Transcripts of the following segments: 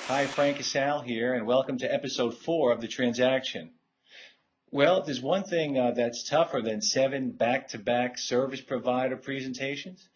Hi, Frank Casale here, and welcome to episode 4 of The Transaction. Well, if there's one thing that's tougher than 7 back-to-back service provider presentations,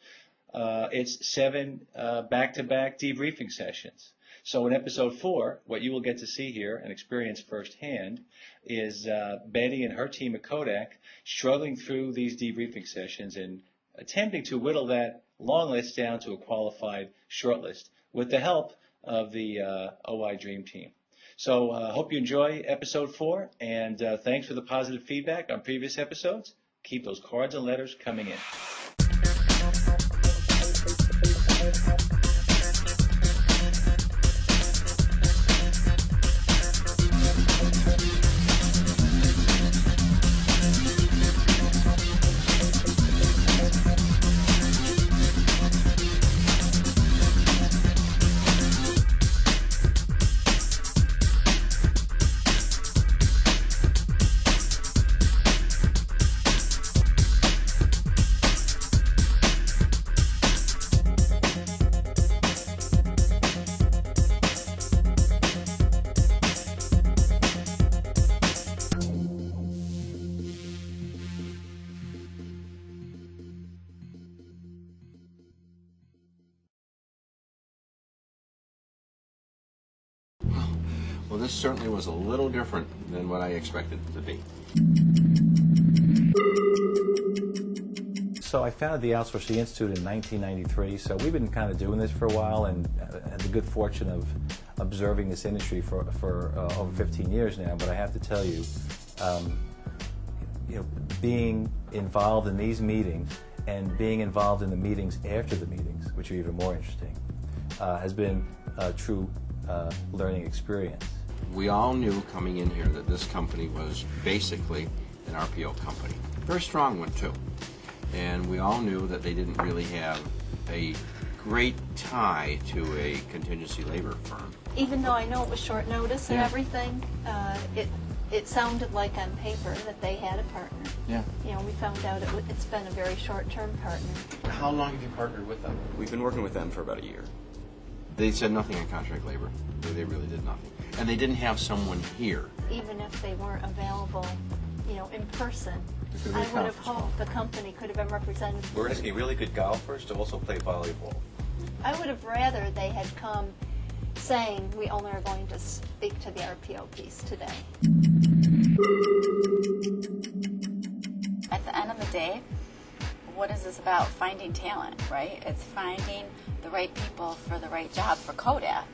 it's 7 back-to-back debriefing sessions. So in episode 4, what you will get to see here and experience firsthand is Betty and her team at Kodak struggling through these debriefing sessions and attempting to whittle that long list down to a qualified short list with the help of the OI Dream Team. So hope you enjoy episode 4, and thanks for the positive feedback on previous episodes. Keep those cards and letters coming in. Well, this certainly was a little different than what I expected it to be. So I founded the Outsourcing Institute in 1993, so we've been kind of doing this for a while and had the good fortune of observing this industry for over 15 years now. But I have to tell you, being involved in these meetings and being involved in the meetings after the meetings, which are even more interesting, has been a true learning experience. We all knew coming in here that this company was basically an RPO company. Very strong one, too. And we all knew that they didn't really have a great tie to a contingency labor firm. Even though I know it was short notice and everything, it sounded like on paper that they had a partner. Yeah. You know, we found out it's been a very short-term partner. How long have you partnered with them? We've been working with them for about a year. They said nothing on contract labor. They really did nothing. And they didn't have someone here. Even if they weren't available, in person, I would have hoped the company could have been represented. We're asking really good golfers to also play volleyball. I would have rather they had come saying we only are going to speak to the RPO piece today. At the end of the day, what is this about? Finding talent, right? It's finding the right people for the right job for Kodak.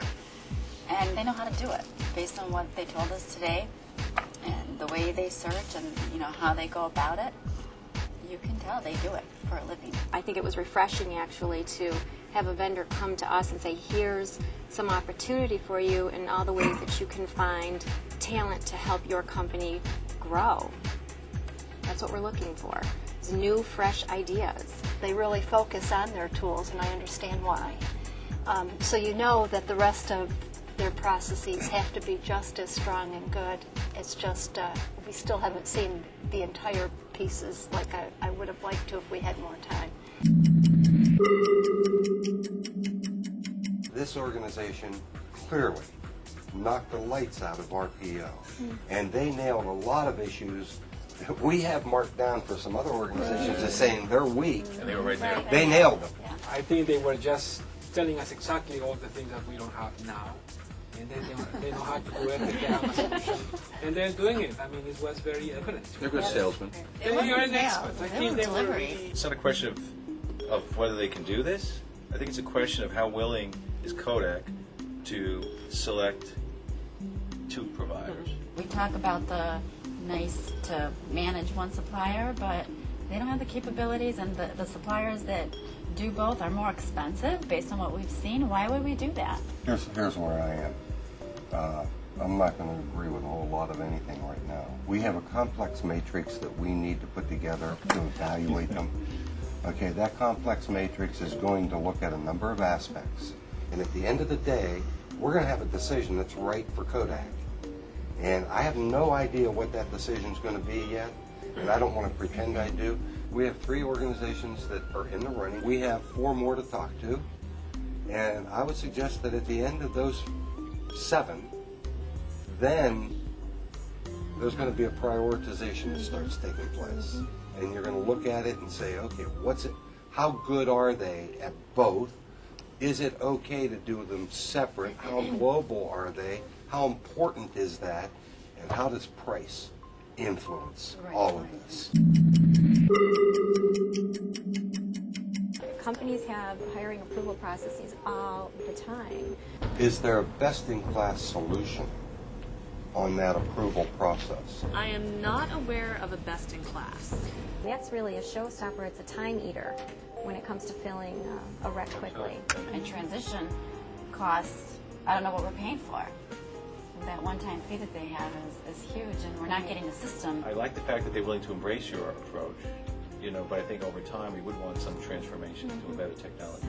And they know how to do it based on what they told us today and the way they search and how they go about it. You can tell they do it for a living. I think it was refreshing actually to have a vendor come to us and say, here's some opportunity for you and all the ways that you can find talent to help your company grow. That's what we're looking for. New, fresh ideas. They really focus on their tools, and I understand why. So you know that the rest of their processes have to be just as strong and good. It's just we still haven't seen the entire pieces like I would have liked to if we had more time. This organization clearly knocked the lights out of RPO, and they nailed a lot of issues we have marked down for some other organizations as saying they're weak. And they were right there. They nailed them. Yeah. I think they were just telling us exactly all the things that we don't have now. And then they know how to do it, they have a solution. And they're doing it. I mean, it was very evident. They're good salesmen. They are an expert. I think they were really... It's not a question of whether they can do this. I think it's a question of how willing is Kodak to select 2 providers. We talk about the nice to manage one supplier, but they don't have the capabilities, and the suppliers that do both are more expensive based on what we've seen. Why would we do that? Here's where I am. I'm not going to agree with a whole lot of anything right now. We have a complex matrix that we need to put together to evaluate them. Okay, that complex matrix is going to look at a number of aspects. And at the end of the day, we're going to have a decision that's right for Kodak. And I have no idea what that decision is going to be yet, and I don't want to pretend I do. We have 3 organizations that are in the running. We have 4 more to talk to. And I would suggest that at the end of those 7, then there's going to be a prioritization that starts taking place. And you're going to look at it and say, okay, how good are they at both? Is it okay to do them separate? How global are they? How important is that? And how does price influence all of this? Companies have hiring approval processes all the time. Is there a best-in-class solution on that approval process? I am not aware of a best-in-class. That's really a showstopper. It's a time eater when it comes to filling a rec quickly. And transition costs, I don't know what we're paying for. That one-time fee that they have is huge, and we're not getting the system. I like the fact that they're willing to embrace your approach, but I think over time we would want some transformation to a better technology.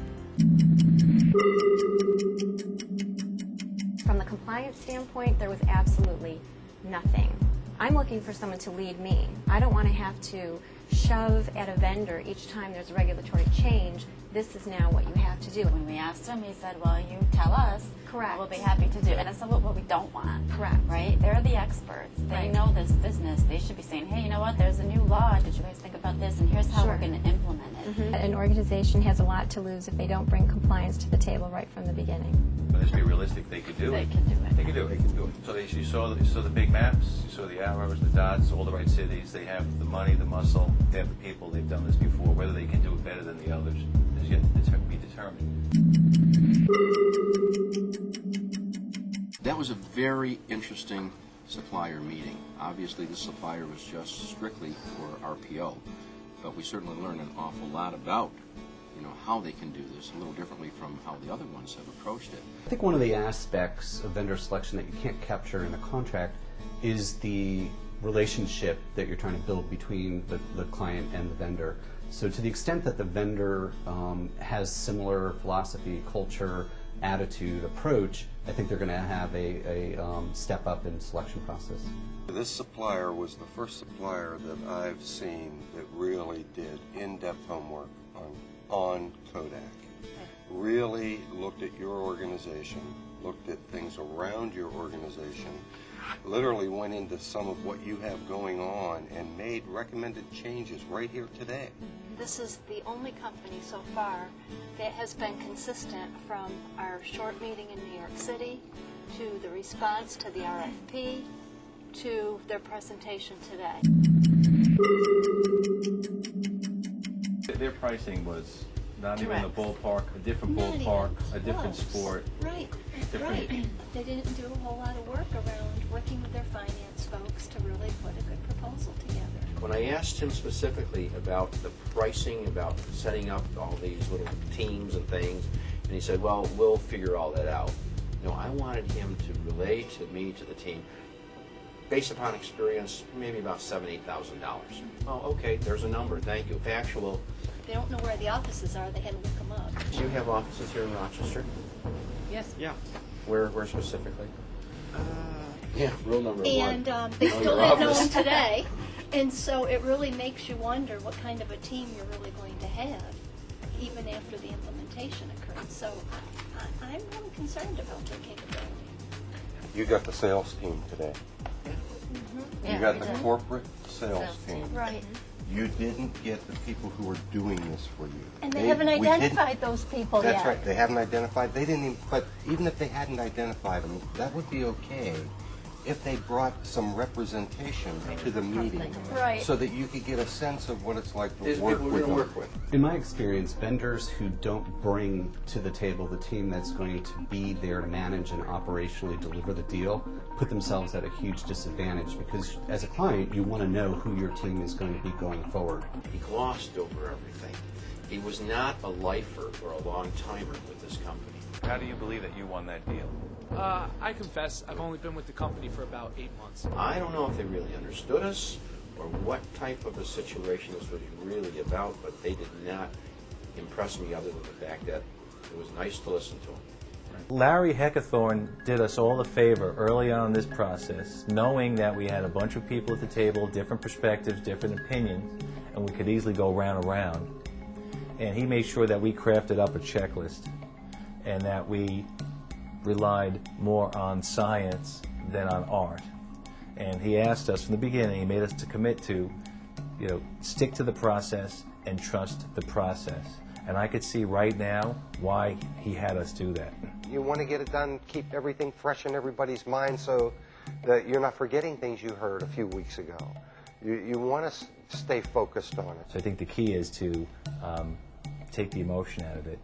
From the compliance standpoint, there was absolutely nothing. I'm looking for someone to lead me. I don't want to have to shove at a vendor each time there's a regulatory change. This is now what you have to do. When we asked him, he said, well, you tell us. Correct. We'll be happy to do. And it's what we don't want. Correct. Right? They're the experts. They know this business. They should be saying, hey, you know what? There's a new law. Did you guys think about this? And here's how we're going to implement it. An organization has a lot to lose if they don't bring compliance to the table right from the beginning. But let's be realistic, they could do it. They can do it. They can do it. They can do it. So you saw the big maps, you saw the arrows, the dots, all the right cities. They have the money, the muscle, they have the people, they've done this before. Whether they can do it better than the others is yet to be determined. That was a very interesting supplier meeting. Obviously, the supplier was just strictly for RPO, but we certainly learned an awful lot about how they can do this a little differently from how the other ones have approached it. I think one of the aspects of vendor selection that you can't capture in a contract is the relationship that you're trying to build between the client and the vendor. So to the extent that the vendor has similar philosophy, culture, attitude, approach, I think they're going to have a step up in selection process. This supplier was the first supplier that I've seen that really did in-depth homework on Kodak. Really looked at your organization, looked at things around your organization, literally went into some of what you have going on and made recommended changes right here today. This is the only company so far that has been consistent from our short meeting in New York City to the response to the RFP to their presentation today. Their pricing was not even a ballpark, a different ballpark, a different sport. Right, right. They didn't do a whole lot of work around working with their finance folks to really put a good proposal together. When I asked him specifically about the pricing, about setting up all these little teams and things, and he said, well, we'll figure all that out. I wanted him to relay to me, to the team, based upon experience, maybe about $7,000, $8,000. Oh, okay, there's a number, thank you. Factual. They don't know where the offices are, they had to look them up. Do you have offices here in Rochester? Yes. Yeah. Where specifically? Yeah, rule number one. And they still didn't know them today. And so it really makes you wonder what kind of a team you're really going to have, even after the implementation occurs. So I'm really concerned about their capability. You got the sales team today. You got the corporate sales team. Right. You didn't get the people who are doing this for you. And they haven't identified those people yet. That's right. They haven't identified. They didn't even, but even if they hadn't identified them, that would be okay if they brought some representation to the meeting, right, so that you could get a sense of what it's like to These work people with we're going them. to work with. In my experience, vendors who don't bring to the table the team that's going to be there to manage and operationally deliver the deal put themselves at a huge disadvantage, because as a client, you want to know who your team is going to be going forward. He glossed over everything. He was not a lifer or a long-timer with this company. How do you believe that you won that deal? I confess, I've only been with the company for about 8 months. I don't know if they really understood us or what type of a situation this was really about, but they did not impress me other than the fact that it was nice to listen to them. Larry Heckathorn did us all a favor early on in this process, knowing that we had a bunch of people at the table, different perspectives, different opinions, and we could easily go round and round. And he made sure that we crafted up a checklist and that we relied more on science than on art. And he asked us from the beginning, he made us to commit to, stick to the process and trust the process. And I could see right now why he had us do that. You want to get it done, keep everything fresh in everybody's mind so that you're not forgetting things you heard a few weeks ago. You want to stay focused on it. So I think the key is to take the emotion out of it.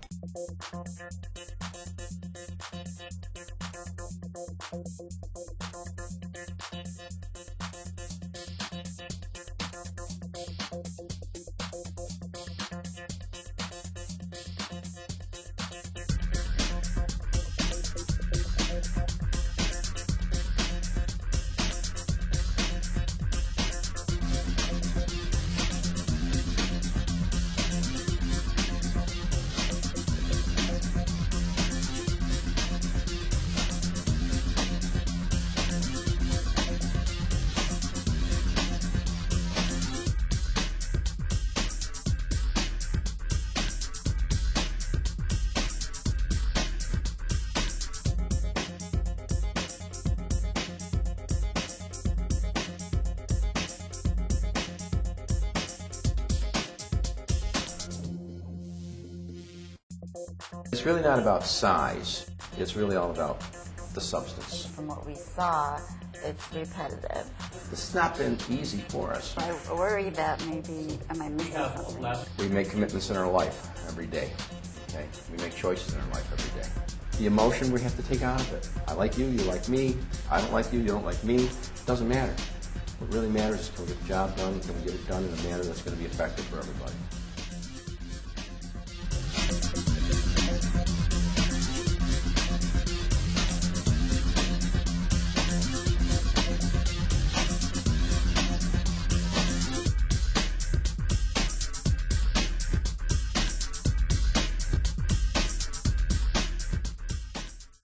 It's really not about size. It's really all about the substance. From what we saw, it's repetitive. This has not been easy for us. I worry that maybe, am I missing something? We make commitments in our life every day. Okay? We make choices in our life every day. The emotion we have to take out of it. I like you like me. I don't like you don't like me. It doesn't matter. What really matters is can we get the job done, can we get it done in a manner that's going to be effective for everybody.